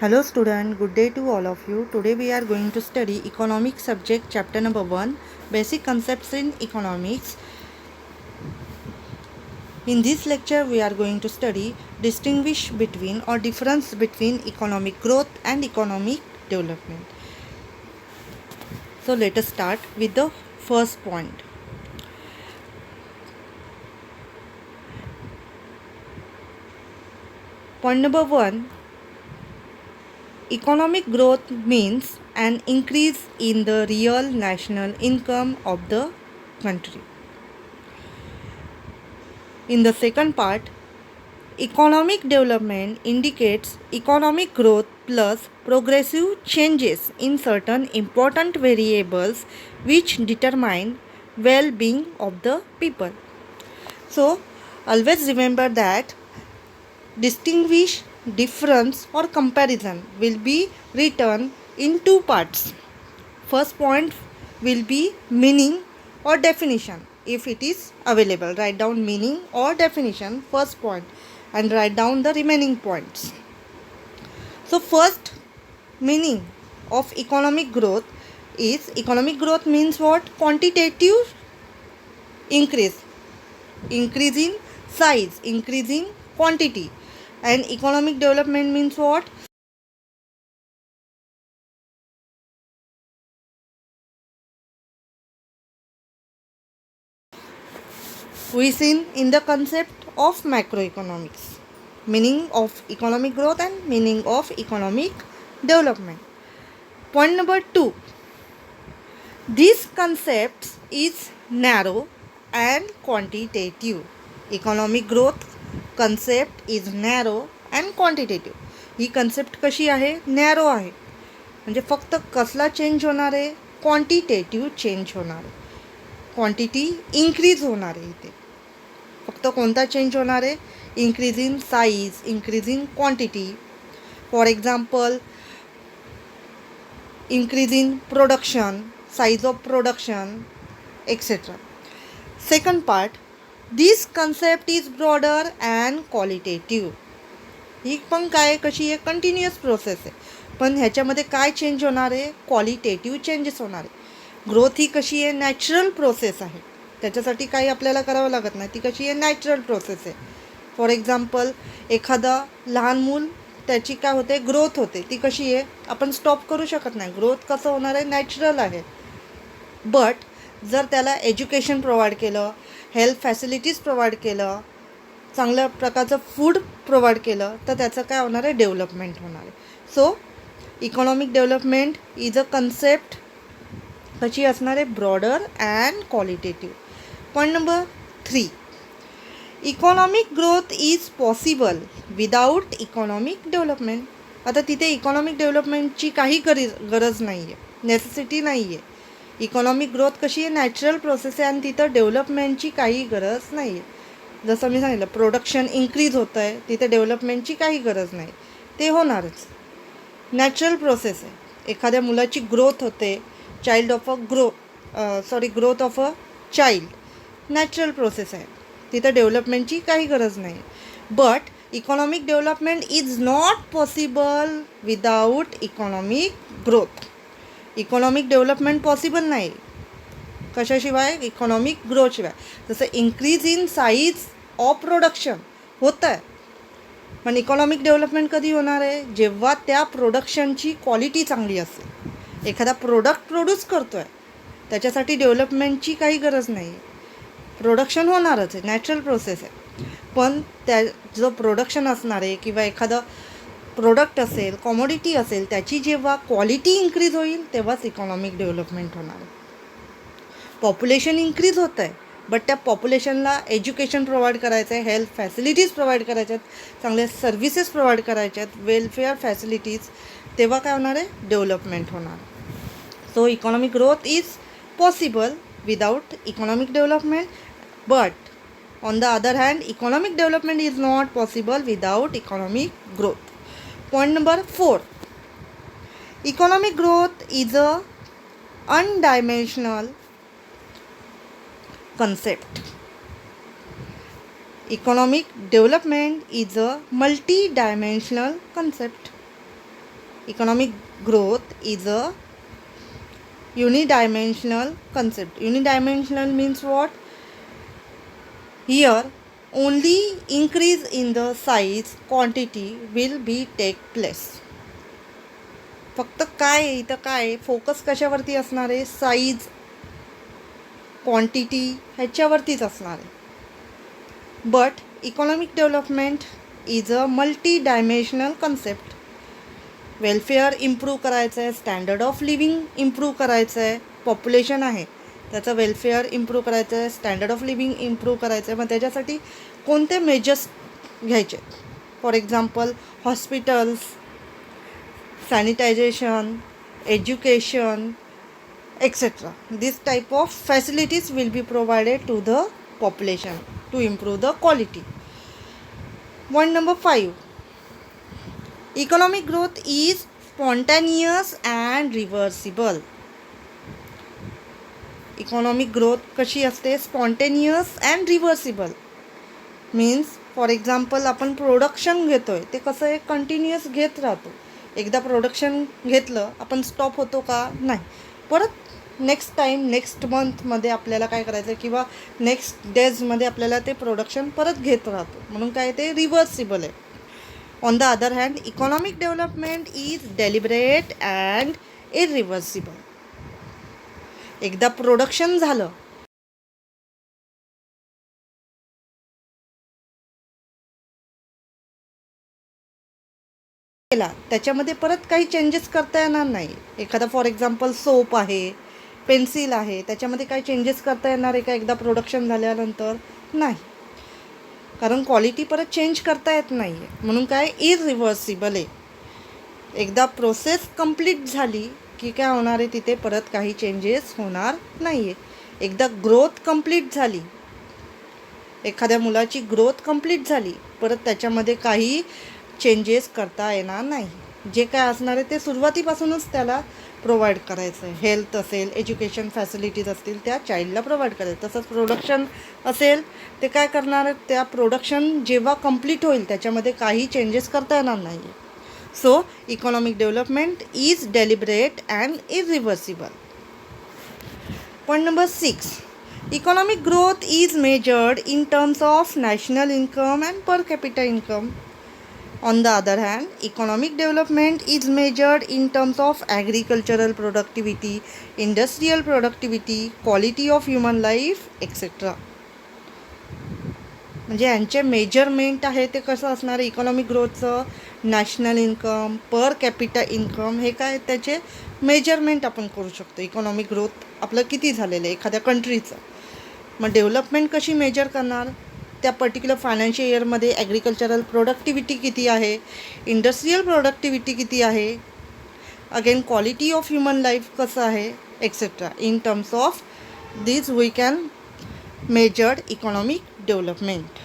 Hello student, good day to all of you. Today we are going to study economics subject chapter number 1, basic concepts in economics. In this lecture we are going to study distinguish between or difference between economic growth and economic development. So let us start with the first point. Point number 1, economic growth means an increase in the real national income of the country. In the second part, economic development indicates economic growth plus progressive changes in certain important variables which determine well-being of the people. So, always remember that distinguish, difference or comparison will be written in two parts. First point will be meaning or definition. If it is available, write down meaning or definition first point and write down the remaining points. So first, meaning of economic growth is economic growth means what? Quantitative increase in size, increase in quantity. And economic development means what? We seen in the concept of macroeconomics, meaning of economic growth and meaning of economic development. Point number 2, these concepts is narrow and quantitative. Economic growth concept is narrow and quantitative. He concept कशी आहे? Narrow आहे. म्हणजे फक्त कसला change होणार आहे? Quantitative change होणार आहे. क्वांटिटी इन्क्रीज होणार आहे इथे. फक्त कोणता चेंज होणार आहे? Increase in size, increase in quantity. For example, increase in production, size of production, etc. Second part, this concept is broader and qualitative. ही पण काय कशी आहे? कंटिन्युअस प्रोसेस आहे. पण ह्याच्यामध्ये काय चेंज होणार आहे? क्वालिटेटिव्ह चेंजेस होणार आहे. ग्रोथ ही कशी आहे? नॅचरल प्रोसेस आहे. त्याच्यासाठी काही आपल्याला करावं लागत नाही. ती कशी आहे? नॅचरल प्रोसेस आहे. फॉर एक्झाम्पल, एखादा लहान मूल त्याची काय होते? ग्रोथ होते. ती कशी आहे? आपण स्टॉप करू शकत नाही. ग्रोथ कसं होणार आहे? नॅचरल आहे. बट जर त्याला एज्युकेशन प्रोव्हाइड केलं, हेल्थ फॅसिलिटीज प्रोव्हाइड केलं, चांगल्या प्रकारचं फूड प्रोव्हाइड केलं तर त्याचं काय होणार आहे? डेव्हलपमेंट होणार आहे. So economic development is a concept कशी असणार आहे? Broader and qualitative. Point number 3, economic growth is possible without economic development. आता तिथे इकॉनॉमिक डेव्हलपमेंटची काही गरज नाही आहे, नेसेसिटी नाही आहे. इकॉनॉमिक ग्रोथ कशी आहे? नॅचरल प्रोसेस आहे आणि तिथं डेव्हलपमेंटची काही गरज नाही आहे. जसं मी सांगितलं, प्रोडक्शन इन्क्रीज होतं आहे, तिथे डेव्हलपमेंटची काही गरज नाही. ते होणारच. नॅचरल प्रोसेस आहे. एखाद्या मुलाची ग्रोथ होते, growth of a child, natural process आहे. तिथं डेव्हलपमेंटची काही गरज नाही. But economic development is not possible without economic growth. Economic development possible नाही कशाशिवाय? इकॉनॉमिक ग्रोथशिवाय. जसं increase in size of production होतं आहे, पण इकॉनॉमिक डेव्हलपमेंट कधी होणार आहे? जेव्हा त्या प्रोडक्शनची क्वालिटी चांगली असेल. एखादा प्रोडक्ट प्रोड्यूस करतो आहे, त्याच्यासाठी डेव्हलपमेंटची काही गरज नाही आहे. प्रोडक्शन होणारच आहे, नॅचरल प्रोसेस आहे. पण त्या जो प्रोडक्शन असणार आहे किंवा एखादं प्रोडक्ट असेल, कॉमोडिटी असेल, त्याची जेव्हा क्वालिटी इन्क्रीज होईल तेव्हाच इकॉनॉमिक डेव्हलपमेंट होणार आहे. पॉप्युलेशन इन्क्रीज होतं आहे, बट त्या पॉप्युलेशनला एज्युकेशन प्रोव्हाइड करायचं आहे, हेल्थ फॅसिलिटीज प्रोव्हाइड करायच्या आहेत, चांगल्या सर्व्हिसेस प्रोव्हाइड करायच्या आहेत, वेलफेअर फॅसिलिटीज, तेव्हा काय होणार आहे? डेव्हलपमेंट होणार. So economic growth is possible without economic development, but on the other hand economic development is not possible without economic growth. Point number 4, economic growth is a undimensional concept. Economic development is a multi-dimensional concept. economic growth is a unidimensional concept. Unidimensional means what? Here only increase in the size quantity will be take place. फक्त काय इथं काय focus कशावरती असणार आहे? Size quantity ह्याच्यावरतीच असणार आहे. But economic development is a multi dimensional concept. Welfare improve करायचं आहे, स्टँडर्ड ऑफ लिव्हिंग इम्प्रूव्ह करायचं आहे, पॉप्युलेशन आहे त्याचं वेलफेअर इम्प्रूव्ह करायचं आहे, स्टँडर्ड ऑफ लिव्हिंग इम्प्रूव्ह करायचं आहे. मग त्याच्यासाठी कोणते मेजर्स घ्यायचे? For example hospitals, sanitisation, education etc. This type of facilities will be provided to the population to improve the quality. Point number 5. Economic growth is spontaneous and reversible. Economic growth कशी असते? Spontaneous and reversible. Means for example आपण production घेतोय ते कसं आहे? Continuous घेत राहतो. एकदा प्रोडक्शन घेतलं आपण स्टॉप होतो का? नाही. परत नेक्स्ट टाईम नेक्स्ट मंथमध्ये आपल्याला काय करायचं आहे किंवा नेक्स्ट डेजमध्ये आपल्याला ते प्रोडक्शन परत घेत राहतो. म्हणून काय ते रिव्हर्सिबल आहे. On the other hand economic development is deliberate and irreversible. एकदा प्रोडक्शन झालं त्याच्यामध्ये परत काही चेंजेस करता येणार नाही. एखादा फॉर एक्झाम्पल सोप आहे, पेन्सिल आहे, त्याच्यामध्ये काही चेंजेस करता येणार आहे का एकदा प्रोडक्शन झाल्यानंतर? नाही, कारण क्वालिटी परत चेंज करता येत नाही आहे. म्हणून काय इरिव्हर्सिबल आहे. एकदा प्रोसेस कंप्लीट झाली की काय होणार आहे? तिथे परत काही चेंजेस होणार नाही आहे. एकदा ग्रोथ कंप्लीट झाली, एखाद्या मुलाची ग्रोथ कंप्लीट झाली, परत त्याच्यामध्ये काही चेंजेस करता येणार नाही. जे काय असणार आहे ते सुरुवातीपासूनच त्याला प्रोव्हाइड करायचं आहे. हेल्थ असेल, एज्युकेशन फॅसिलिटीज असतील त्या चाइल्डला प्रोव्हाइड करायचं. तसंच प्रोडक्शन असेल ते काय करणार आहे? त्या प्रोडक्शन जेव्हा कंप्लीट होईल त्याच्यामध्ये काही चेंजेस करता येणार नाही. So economic development is deliberate and irreversible. Point number 6. Economic growth is measured in terms of national income and per capita income. On the other hand, economic development is measured in terms of agricultural productivity, industrial productivity, quality of human life, etc. म्हणजे यांचे measurement आहे ते कसं असणार आहे? Economic ग्रोथचं national income, per capita income हे काय त्याचे मेजरमेंट आपण करू शकतो. इकॉनॉमिक ग्रोथ आपलं किती झालेलं आहे एखाद्या कंट्रीचं. मग डेव्हलपमेंट कशी मेजर करणार? त्या पर्टिक्युलर फायनान्शियल इयरमध्ये ॲग्रिकल्चरल प्रोडक्टिव्हिटी किती आहे, इंडस्ट्रियल प्रोडक्टिव्हिटी किती आहे, again quality of human life कसं आहे, etcetera. In terms of this we can measured economic development.